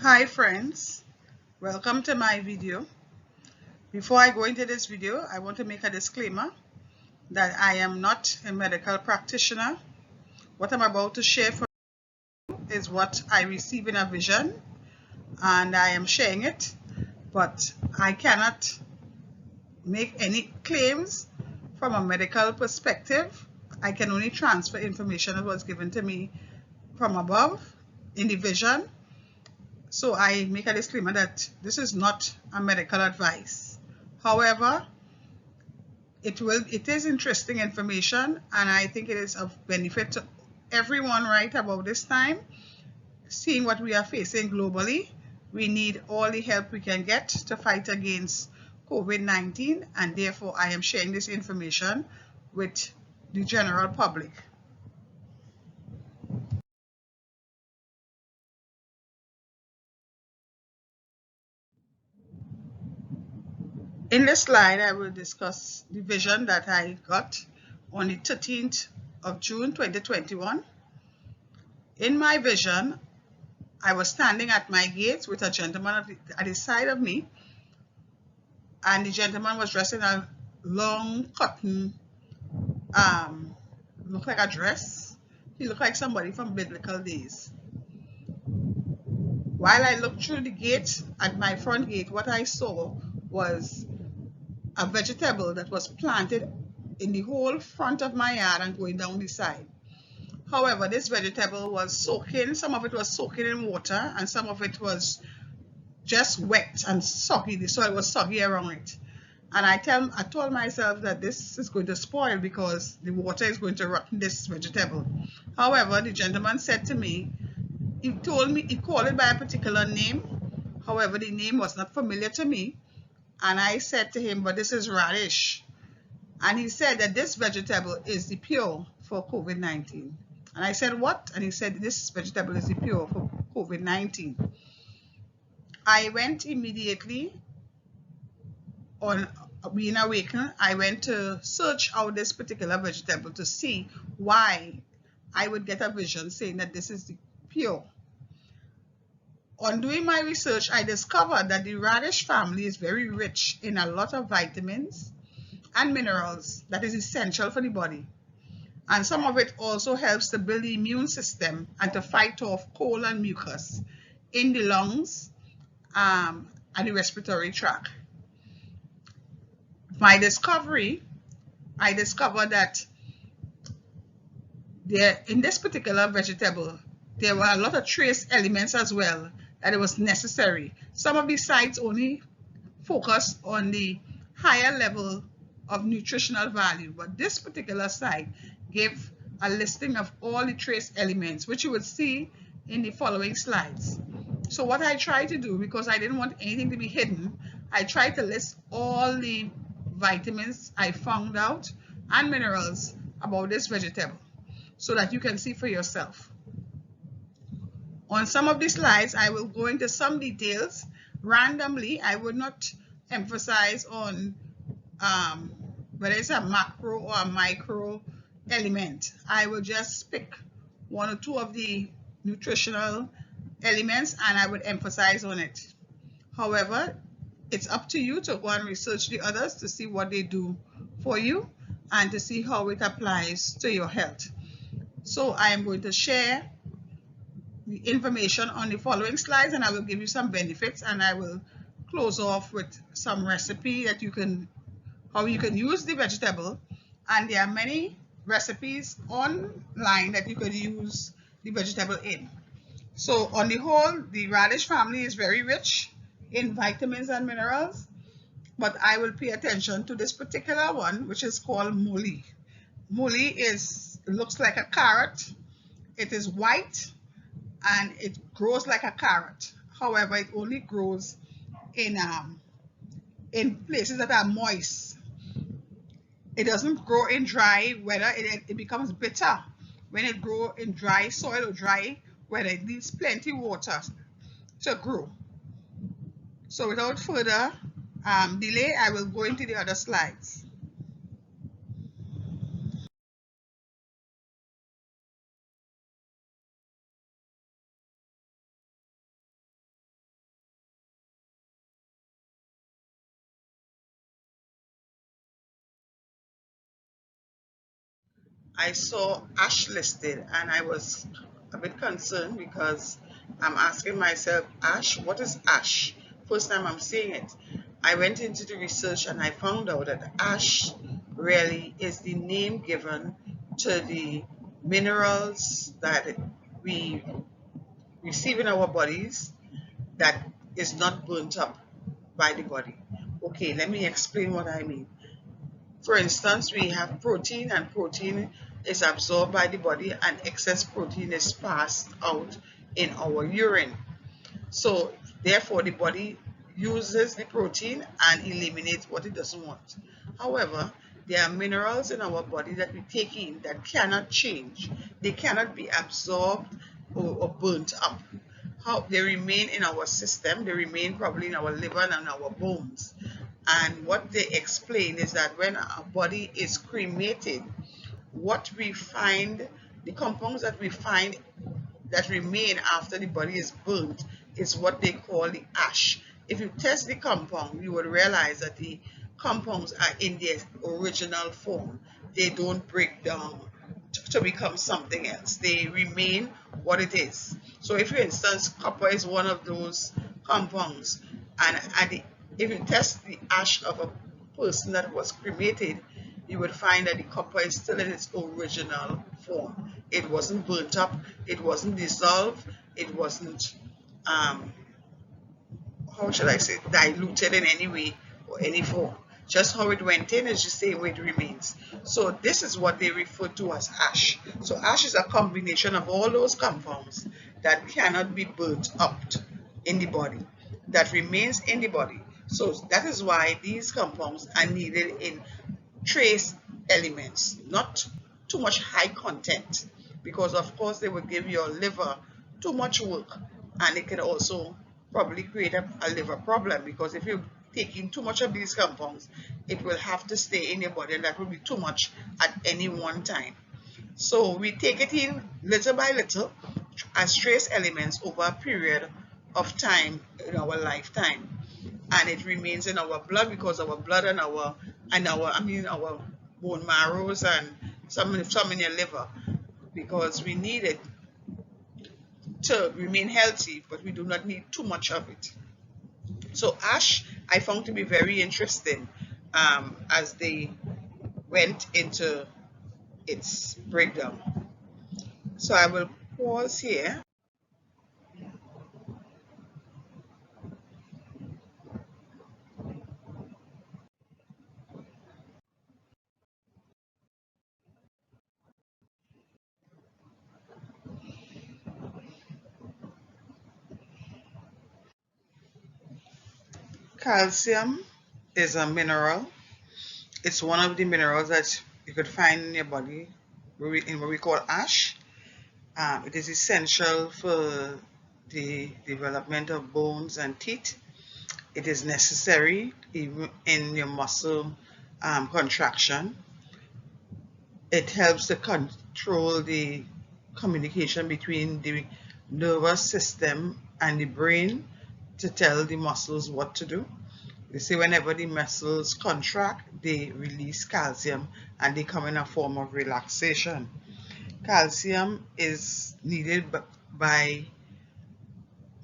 Hi friends, welcome to my video. Before I go into this video, I want to make a disclaimer that I am not a medical practitioner. What I'm about to share for you is what I receive in a vision and I am sharing it, but I cannot make any claims from a medical perspective. I can only transfer information that was given to me from above in the vision. So I make a disclaimer that this is not a medical advice. However, it is interesting information and I think it is of benefit to everyone right about this time. Seeing what we are facing globally, we need all the help we can get to fight against COVID-19, and therefore I am sharing this information with the general public. In this slide, I will discuss the vision that I got on the 13th of June 2021. In my vision, I was standing at my gate with a gentleman at the side of me, and the gentleman was dressed in a long cotton, looked like a dress. He looked like somebody from biblical days. While I looked through the gate, at my front gate, what I saw was a vegetable that was planted in the whole front of my yard and going down the side. However, this vegetable was soaking, some of it was soaking in water and some of it was just wet and soggy. The soil was soggy around it. And I told myself that this is going to spoil because the water is going to rot in this vegetable. However, the gentleman said to me, he called it by a particular name. However, the name was not familiar to me. And I said to him, but this is radish. And he said that this vegetable is the cure for COVID-19. And I said, what? And he said, this vegetable is the cure for COVID-19. I went immediately on being awakened. I went to search out this particular vegetable to see why I would get a vision saying that this is the cure. On doing my research, I discovered that the radish family is very rich in a lot of vitamins and minerals that is essential for the body. And some of it also helps to build the immune system and to fight off cold and mucus in the lungs and the respiratory tract. My discovery, I discovered that in this particular vegetable, there were a lot of trace elements as well that it was necessary. Some of these sites only focus on the higher level of nutritional value, but this particular site gave a listing of all the trace elements, which you would see in the following slides. So what I tried to do, because I didn't want anything to be hidden, I tried to list all the vitamins I found out and minerals about this vegetable so that you can see for yourself. On some of the slides, I will go into some details randomly. I would not emphasize on whether it's a macro or a micro element. I will just pick one or two of the nutritional elements and I would emphasize on it. However, it's up to you to go and research the others to see what they do for you and to see how it applies to your health. So I am going to share the information on the following slides and I will give you some benefits and I will close off with some recipe that how you can use the vegetable, and there are many recipes online that you could use the vegetable in. So on the whole, the radish family is very rich in vitamins and minerals, but I will pay attention to this particular one, which is called muli. Muli looks like a carrot. It is white and it grows like a carrot. However, it only grows in places that are moist. It doesn't grow in dry weather. It becomes bitter when it grows in dry soil or dry weather. It needs plenty water to grow. So without further delay, I will go into the other slides. I saw ash listed and I was a bit concerned because I'm asking myself, ash, what is ash? First time I'm seeing it. I went into the research and I found out that ash really is the name given to the minerals that we receive in our bodies that is not burnt up by the body. Okay, let me explain what I mean. For instance, we have protein, and protein is absorbed by the body, and excess protein is passed out in our urine. So, therefore, the body uses the protein and eliminates what it doesn't want. However, there are minerals in our body that we take in that cannot change. They cannot be absorbed or burnt up. How they remain in our system, they remain probably in our liver and our bones. And what they explain is that when our body is cremated, what we find, the compounds that we find that remain after the body is burnt, is what they call the ash. If you test the compound, you would realize that the compounds are in their original form. They don't break down to become something else. They remain what it is. So if, for instance, copper is one of those compounds, and if you test the ash of a person that was cremated, you would find that the copper is still in its original form. It wasn't burnt up, it wasn't dissolved, it wasn't, um, how should I say, diluted in any way or any form. Just how it went in is the same way it remains. So this is what they refer to as ash. So ash is a combination of all those compounds that cannot be burnt up in the body, that remains in the body. So that is why these compounds are needed in trace elements, not too much high content, because of course they will give your liver too much work, and it can also probably create a liver problem, because if you're taking too much of these compounds, it will have to stay in your body, and that will be too much at any one time. So we take it in little by little as trace elements over a period of time in our lifetime, and it remains in our blood, because our blood and our bone marrows and some in your liver, because we need it to remain healthy, but we do not need too much of it. So ash I found to be very interesting, as they went into its breakdown. So I will pause here. Calcium is a mineral. It's one of the minerals that you could find in your body in what we call ash. It is essential for the development of bones and teeth. It is necessary even in your muscle contraction. It helps to control the communication between the nervous system and the brain to tell the muscles what to do. They say whenever the muscles contract, they release calcium and they come in a form of relaxation. Calcium is needed by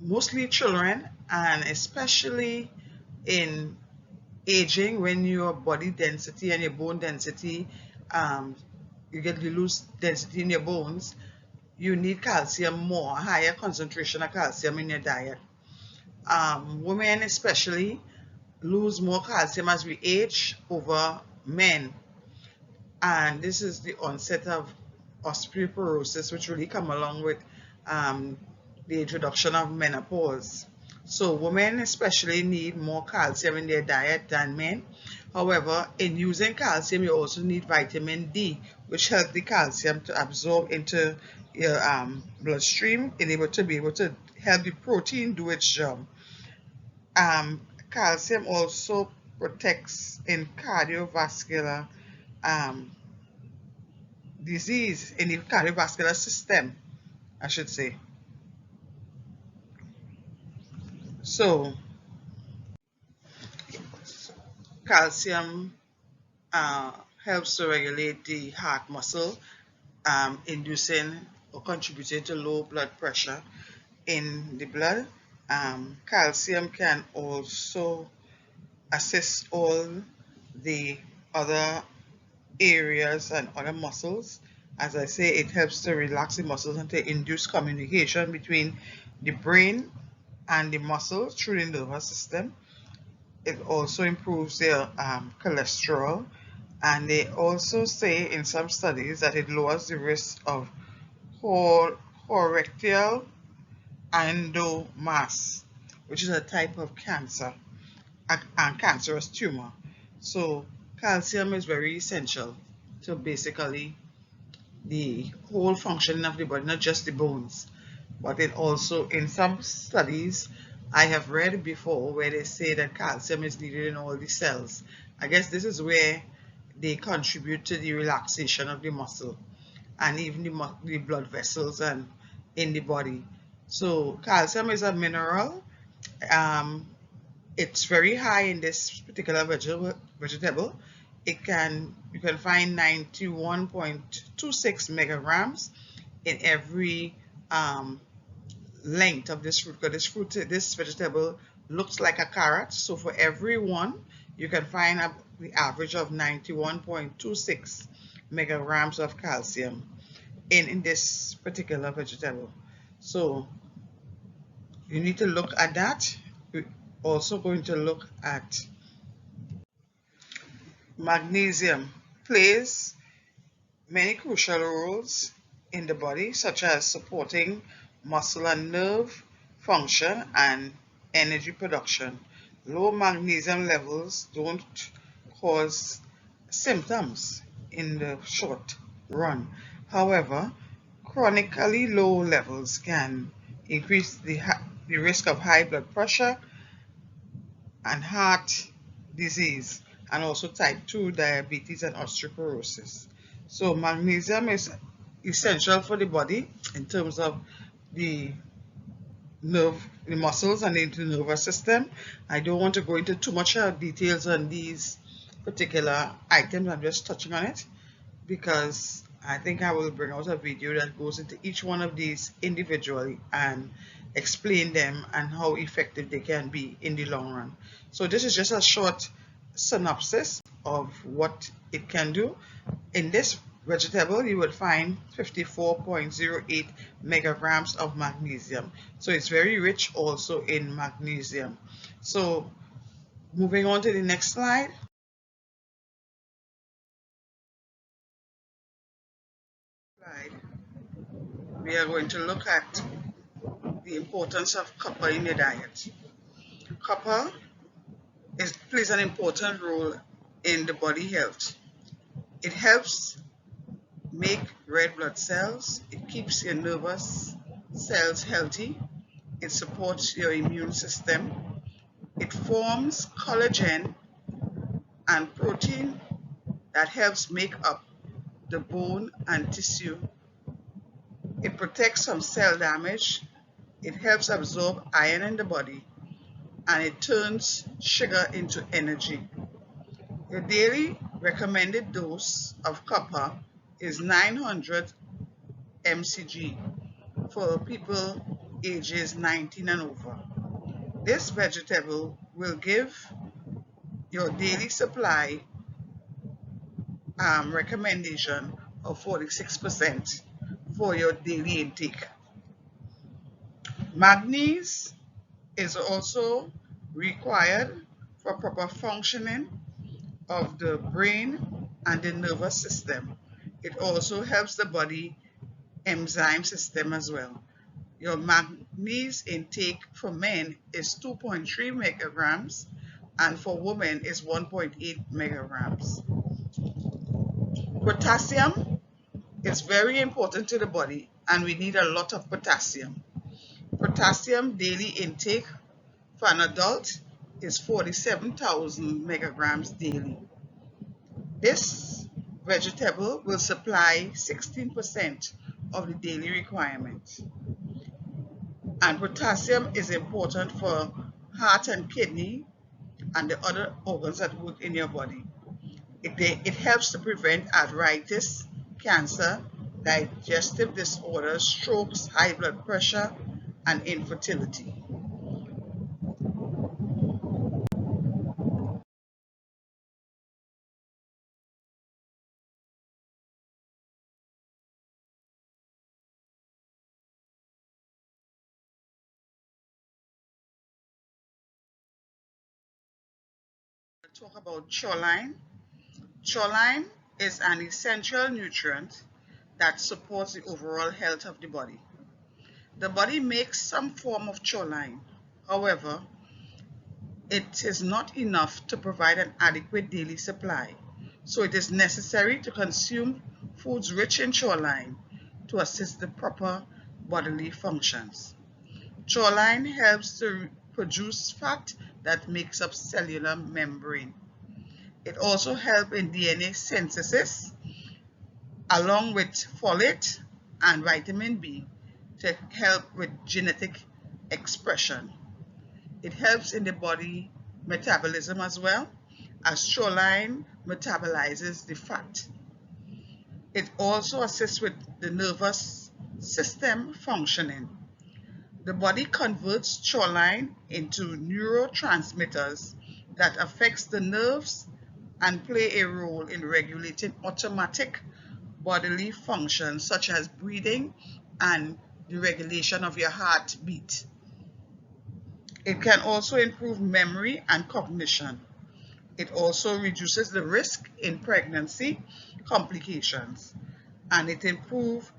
mostly children, and especially in aging, when your body density and your bone density, um, you lose density in your bones, you need calcium more, a higher concentration of calcium in your diet. Women especially lose more calcium as we age over men, and this is the onset of osteoporosis, which really come along with um, the introduction of menopause. So women especially need more calcium in their diet than men. However, in using calcium, you also need vitamin D, which helps the calcium to absorb into your bloodstream and be able to help the protein do its job. Calcium also protects in cardiovascular um, disease, in the cardiovascular system, I should say. So, calcium uh, helps to regulate the heart muscle inducing or contributing to low blood pressure in the blood. Calcium can also assist all the other areas and other muscles. As I say, it helps to relax the muscles and to induce communication between the brain and the muscles through the nervous system. It also improves their cholesterol, and they also say in some studies that it lowers the risk of colorectal adenomas, which is a type of cancer and cancerous tumor. So calcium is very essential to basically the whole functioning of the body, not just the bones, but it also, in some studies I have read before where they say that calcium is needed in all the cells. I guess this is where they contribute to the relaxation of the muscle and even the blood vessels and in the body. So calcium is a mineral. It's very high in this particular vegetable. You can find 91.26 megagrams in every length of this fruit. Because this vegetable looks like a carrot. So for every one, you can find the average of 91.26 megagrams of calcium in this particular vegetable. So you need to look at that. We're also going to look at magnesium. Plays many crucial roles in the body, such as supporting muscle and nerve function and energy production. Low magnesium levels don't cause symptoms in the short run. However, chronically low levels can increase the risk of high blood pressure and heart disease, and also type 2 diabetes and osteoporosis. So magnesium is essential for the body in terms of the the muscles and into the nervous system. I don't want to go into too much details on these particular items. I'm just touching on it because I think I will bring out a video that goes into each one of these individually and explain them and how effective they can be in the long run. So this is just a short synopsis of what it can do. In this vegetable, you will find 54.08 megagrams of magnesium. So it's very rich also in magnesium. So moving on to the next slide. We are going to look at the importance of copper in the diet. Copper plays an important role in the body health. It helps make red blood cells, it keeps your nervous cells healthy, it supports your immune system, it forms collagen and protein that helps make up the bone and tissue. It protects from cell damage, it helps absorb iron in the body, and it turns sugar into energy. Your daily recommended dose of copper is 900 mcg for people ages 19 and over. This vegetable will give your daily supply recommendation of 46% for your daily intake. Magnesium is also required for proper functioning of the brain and the nervous system. It also helps the body enzyme system as well. Your magnesium intake for men is 2.3 megagrams and for women is 1.8 megagrams. Potassium is very important to the body and we need a lot of potassium. Potassium daily intake for an adult is 47,000 megagrams daily. This vegetable will supply 16% of the daily requirement. And potassium is important for heart and kidney and the other organs that work in your body. It helps to prevent arthritis, cancer, digestive disorders, strokes, high blood pressure, and infertility. We'll talk about choline. Choline is an essential nutrient that supports the overall health of the body. The body makes some form of choline. However, it is not enough to provide an adequate daily supply. So it is necessary to consume foods rich in choline to assist the proper bodily functions. Choline helps to produce fat that makes up cellular membrane. It also helps in DNA synthesis along with folate and vitamin B to help with genetic expression. It helps in the body metabolism as well, as choline metabolizes the fat. It also assists with the nervous system functioning. The body converts choline into neurotransmitters that affects the nerves and play a role in regulating automatic bodily functions such as breathing and the regulation of your heartbeat. It can also improve memory and cognition. It also reduces the risk in pregnancy complications, and it improves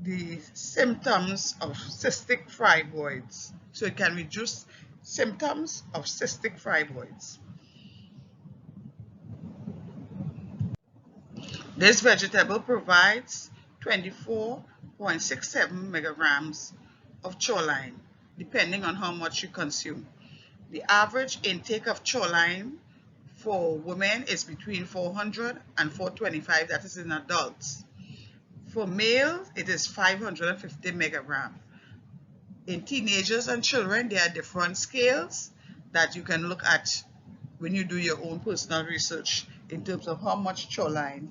the symptoms of cystic fibroids. So it can reduce symptoms of cystic fibroids. This vegetable provides 24.67 megagrams of choline, depending on how much you consume. The average intake of choline for women is between 400 and 425, that is in adults. For males, it is 550 megagram. In teenagers and children, there are different scales that you can look at when you do your own personal research in terms of how much choline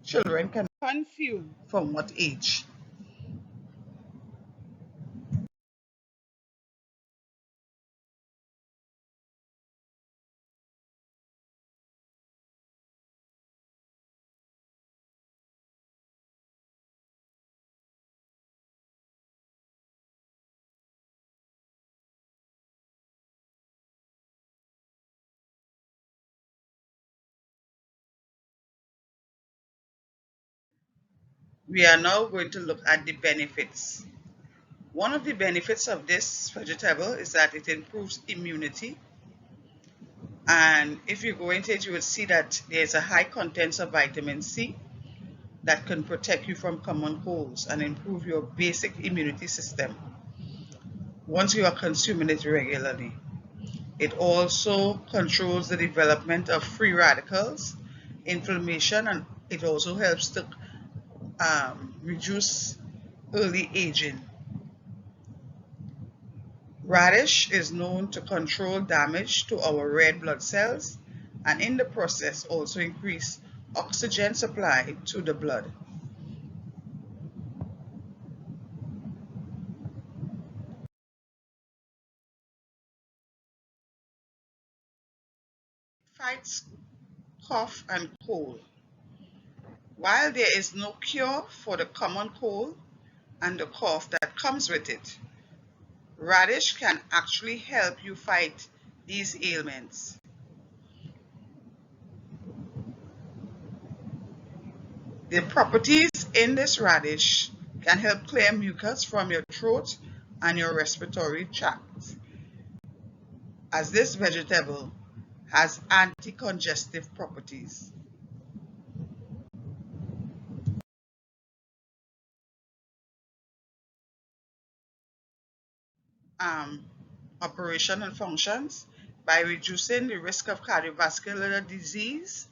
children can consume from what age. We are now going to look at the benefits. One of the benefits of this vegetable is that it improves immunity. And if you go into it, you will see that there's a high content of vitamin C that can protect you from common colds and improve your basic immunity system once you are consuming it regularly. It also controls the development of free radicals, inflammation, and it also helps to reduce early aging. Radish is known to control damage to our red blood cells and in the process also increase oxygen supply to the blood. It fights cough and cold. While there is no cure for the common cold and the cough that comes with it, radish can actually help you fight these ailments. The properties in this radish can help clear mucus from your throat and your respiratory tract, as this vegetable has anti-congestive properties. Um, Operation and functions by reducing the risk of cardiovascular disease.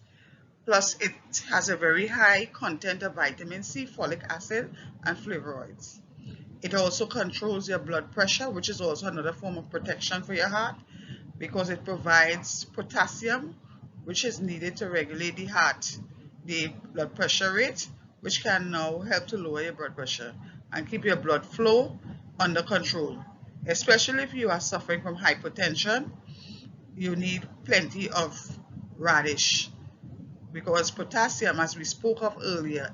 Plus, it has a very high content of vitamin C, folic acid, and flavonoids. It also controls your blood pressure, which is also another form of protection for your heart because it provides potassium, which is needed to regulate the blood pressure rate, which can now help to lower your blood pressure and keep your blood flow under control. Especially if you are suffering from hypertension, you need plenty of radish, because potassium, as we spoke of earlier,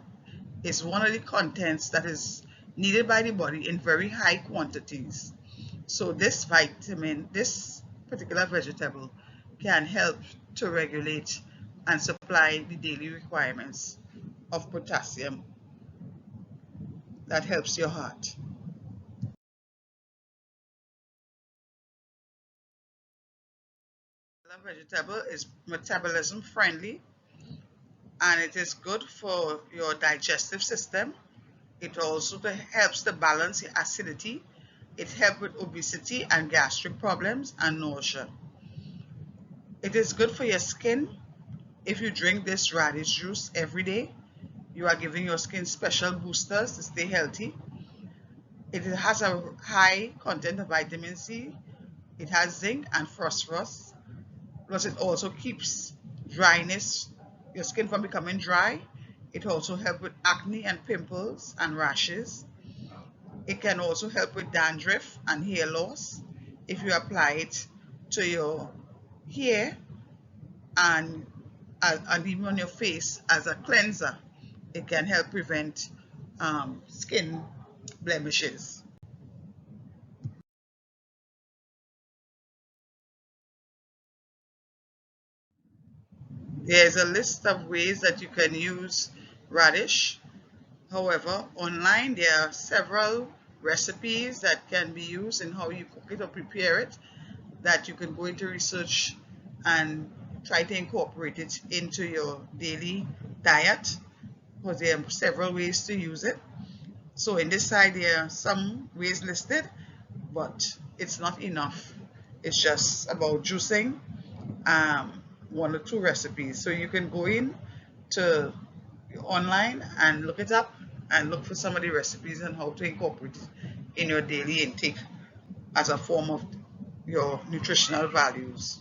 is one of the contents that is needed by the body in very high quantities. So this vitamin, this particular vegetable, can help to regulate and supply the daily requirements of potassium that helps your heart. The vegetable is metabolism friendly, and it is good for your digestive system. It also helps to balance your acidity. It helps with obesity and gastric problems and nausea. It is good for your skin. If you drink this radish juice every day, you are giving your skin special boosters to stay healthy. It has a high content of vitamin C. It has zinc and phosphorus. Plus it also keeps dryness, your skin from becoming dry. It also helps with acne and pimples and rashes. It can also help with dandruff and hair loss if you apply it to your hair and even on your face as a cleanser. It can help prevent skin blemishes. There's a list of ways that you can use radish. However, online there are several recipes that can be used in how you cook it or prepare it, that you can go into research and try to incorporate it into your daily diet, because there are several ways to use it. So in this side there are some ways listed, but it's not enough. It's just about juicing one or two recipes. So you can go in to online and look it up and look for some of the recipes and how to incorporate it in your daily intake as a form of your nutritional values.